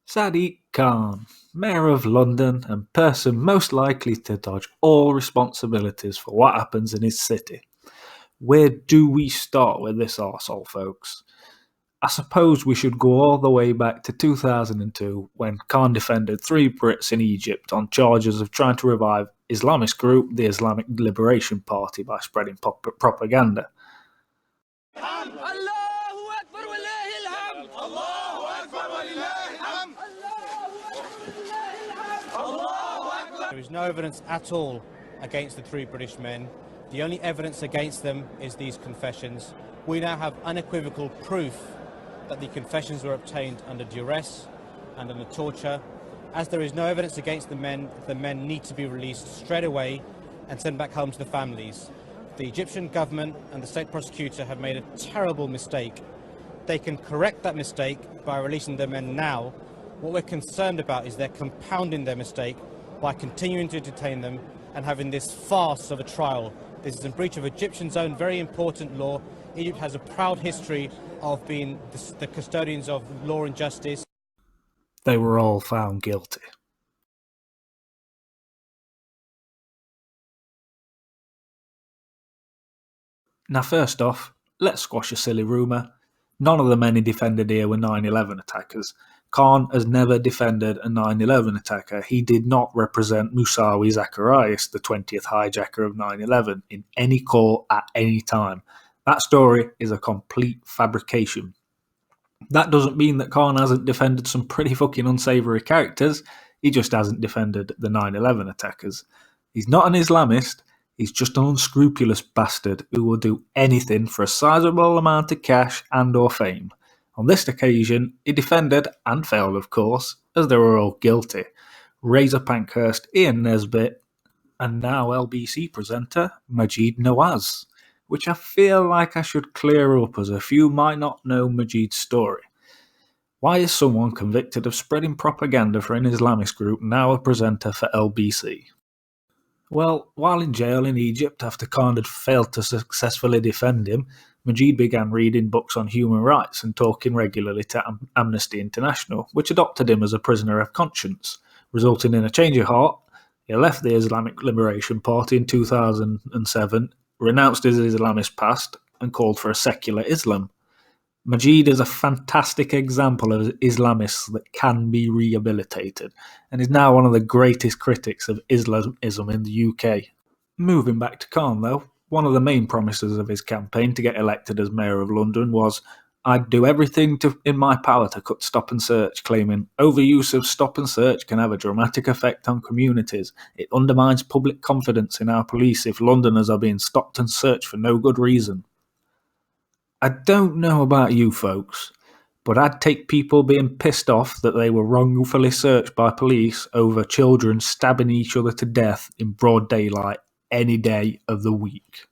Sadiq Khan, Mayor of London and person most likely to dodge all responsibilities for what happens in his city. Where do we start with this arsehole, folks? I suppose we should go all the way back to 2002 when Khan defended three Brits in Egypt on charges of trying to revive Islamist group the Islamic Liberation Party by spreading propaganda. There is no evidence at all against the three British men. The only evidence against them is these confessions. We now have unequivocal proof that the confessions were obtained under duress and under torture. As there is no evidence against the men need to be released straight away and sent back home to the families. The Egyptian government and the state prosecutor have made a terrible mistake. They can correct that mistake by releasing the men now. What we're concerned about is they're compounding their mistake by continuing to detain them and having this farce of a trial. This is in breach of Egyptian's own very important law. Egypt has a proud history of being the custodians of law and justice. They were all found guilty. Now first off, let's squash a silly rumour. None of the men he defended here were 9/11 attackers. Khan has never defended a 9/11 attacker. He did not represent Musawi Zacharias, the 20th hijacker of 9/11, in any court at any time. That story is a complete fabrication. That doesn't mean that Khan hasn't defended some pretty fucking unsavoury characters. He just hasn't defended the 9/11 attackers. He's not an Islamist. He's just an unscrupulous bastard who will do anything for a sizable amount of cash and or fame. On this occasion, he defended, and failed of course, as they were all guilty, Razor Pankhurst, Ian Nesbitt, and now LBC presenter Majeed Nawaz, which I feel like I should clear up as a few might not know Majeed's story. Why is someone convicted of spreading propaganda for an Islamist group now a presenter for LBC? Well, while in jail in Egypt after Khan had failed to successfully defend him, Majeed began reading books on human rights and talking regularly to Amnesty International, which adopted him as a prisoner of conscience, resulting in a change of heart. He left the Islamic Liberation Party in 2007, renounced his Islamist past, and called for a secular Islam. Majeed is a fantastic example of Islamists that can be rehabilitated, and is now one of the greatest critics of Islamism in the UK. Moving back to Khan though, one of the main promises of his campaign to get elected as Mayor of London was, "I'd do everything in my power to cut stop and search," claiming, "Overuse of stop and search can have a dramatic effect on communities. It undermines public confidence in our police if Londoners are being stopped and searched for no good reason." I don't know about you folks, but I'd take people being pissed off that they were wrongfully searched by police over children stabbing each other to death in broad daylight any day of the week.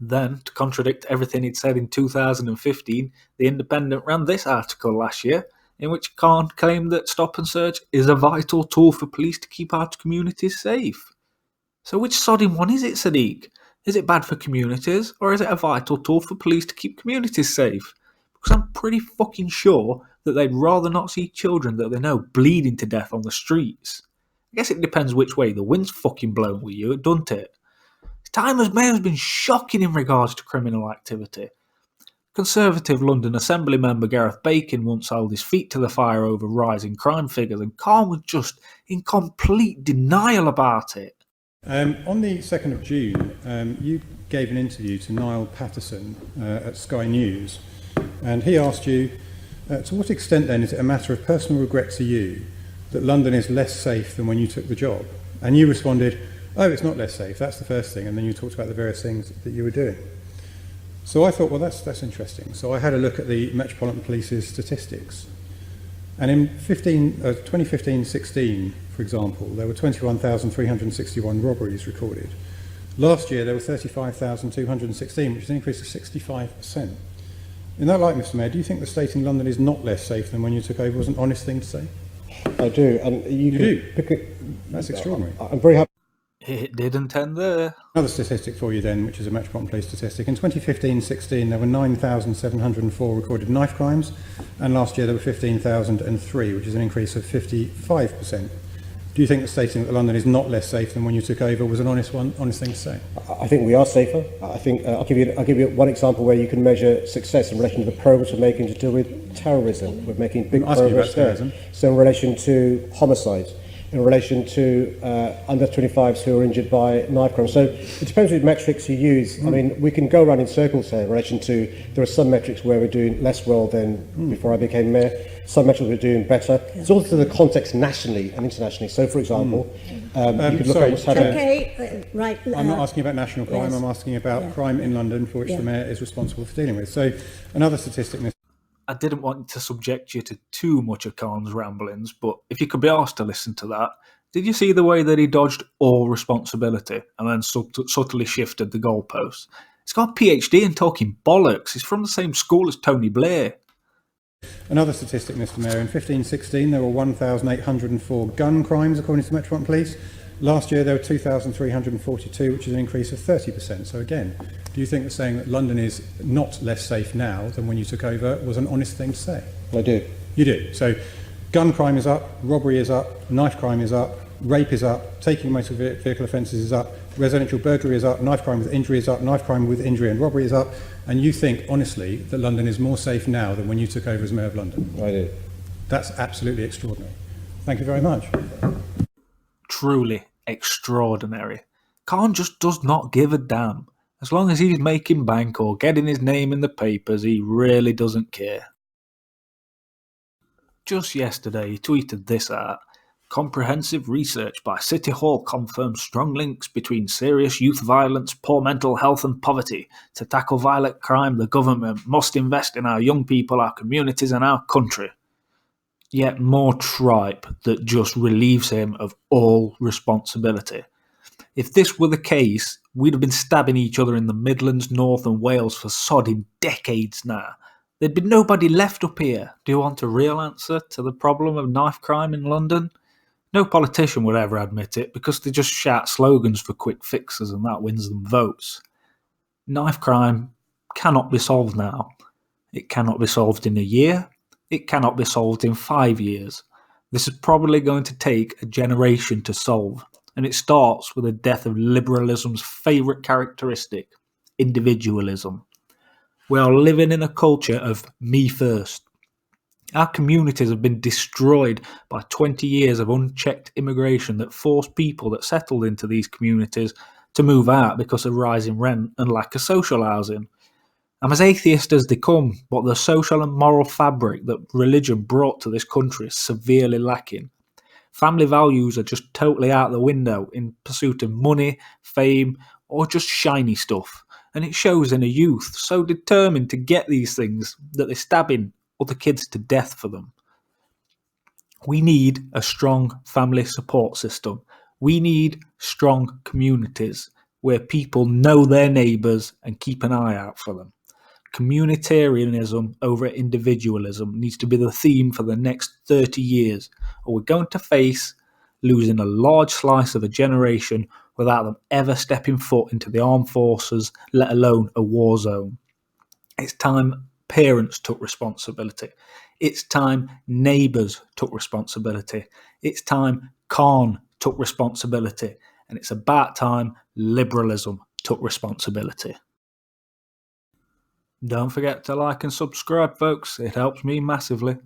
Then, to contradict everything he'd said in 2015, The Independent ran this article last year, in which Khan claimed that stop and search is a vital tool for police to keep our communities safe. So which sodding one is it, Sadiq? Is it bad for communities, or is it a vital tool for police to keep communities safe? Because I'm pretty fucking sure that they'd rather not see children that they know bleeding to death on the streets. I guess it depends which way the wind's fucking blowing with you, doesn't it? His time as mayor has been shocking in regards to criminal activity. Conservative London Assembly member Gareth Bacon once held his feet to the fire over rising crime figures, and Khan was just in complete denial about it. On the 2nd of June, you gave an interview to Niall Patterson at Sky News, and he asked you, to what extent then is it a matter of personal regret to you that London is less safe than when you took the job? And you responded, "Oh, it's not less safe, that's the first thing," and then you talked about the various things that you were doing. So I thought, well, that's interesting. So I had a look at the Metropolitan Police's statistics. And in 2015-16, for example, there were 21,361 robberies recorded. Last year, there were 35,216, which is an increase of 65%. In that light, Mr Mayor, do you think the state in London is not less safe than when you took over? Was an honest thing to say? I do. And you do? That's extraordinary. I'm very happy. It didn't end there. Another statistic for you then, which is a Metropolitan Police statistic. In 2015-16, there were 9,704 recorded knife crimes, and last year there were 15,003, which is an increase of 55%. Do you think that stating that London is not less safe than when you took over was an honest thing to say? I think we are safer. I think I'll give you one example where you can measure success in relation to the progress we're making to deal with terrorism. We're making big progress there. So in relation to homicides, in relation to under 25s who are injured by knife crime. So it depends which metrics you use. I mean, we can go around in circles here in relation to, there are some metrics where we're doing less well than before I became mayor, some metrics we're doing better. It's also the context nationally and internationally. So for example, you could look at what's happening. Okay, right. I'm not asking about national crime, I'm asking about crime in London for which the mayor is responsible for dealing with. So another statistic... I didn't want to subject you to too much of Khan's ramblings, but if you could be asked to listen to that, did you see the way that he dodged all responsibility and then subtly shifted the goalposts? He's got a PhD in talking bollocks. He's from the same school as Tony Blair. Another statistic, Mr Mayor, in 15-16 there were 1,804 gun crimes according to the Metropolitan Police. Last year there were 2,342, which is an increase of 30%. So again, do you think that saying that London is not less safe now than when you took over was an honest thing to say? I do. You do. So gun crime is up, robbery is up, knife crime is up, rape is up, taking motor vehicle offences is up, residential burglary is up, knife crime with injury is up, knife crime with injury and robbery is up, and you think, honestly, that London is more safe now than when you took over as Mayor of London? I do. That's absolutely extraordinary. Thank you very much. Truly extraordinary. Khan just does not give a damn. As long as he's making bank or getting his name in the papers, he really doesn't care. Just yesterday, he tweeted this out. Comprehensive research by City Hall confirms strong links between serious youth violence, poor mental health and poverty. To tackle violent crime, the government must invest in our young people, our communities and our country. Yet more tripe that just relieves him of all responsibility. If this were the case, we'd have been stabbing each other in the Midlands, North and Wales for sodding decades now. There'd be nobody left up here. Do you want a real answer to the problem of knife crime in London? No politician would ever admit it because they just shout slogans for quick fixes and that wins them votes. Knife crime cannot be solved now. It cannot be solved in a year. It cannot be solved in 5 years. This is probably going to take a generation to solve, and it starts with the death of liberalism's favourite characteristic, individualism. We are living in a culture of me first. Our communities have been destroyed by 20 years of unchecked immigration that forced people that settled into these communities to move out because of rising rent and lack of social housing. I'm as atheist as they come, but the social and moral fabric that religion brought to this country is severely lacking. Family values are just totally out the window in pursuit of money, fame, or just shiny stuff. And it shows in a youth so determined to get these things that they're stabbing other kids to death for them. We need a strong family support system. We need strong communities where people know their neighbours and keep an eye out for them. Communitarianism over individualism needs to be the theme for the next 30 years, or we're going to face losing a large slice of a generation without them ever stepping foot into the armed forces, let alone a war zone. It's time parents took responsibility. It's time neighbours took responsibility. It's time Khan took responsibility. And it's about time liberalism took responsibility. Don't forget to like and subscribe, folks. It helps me massively.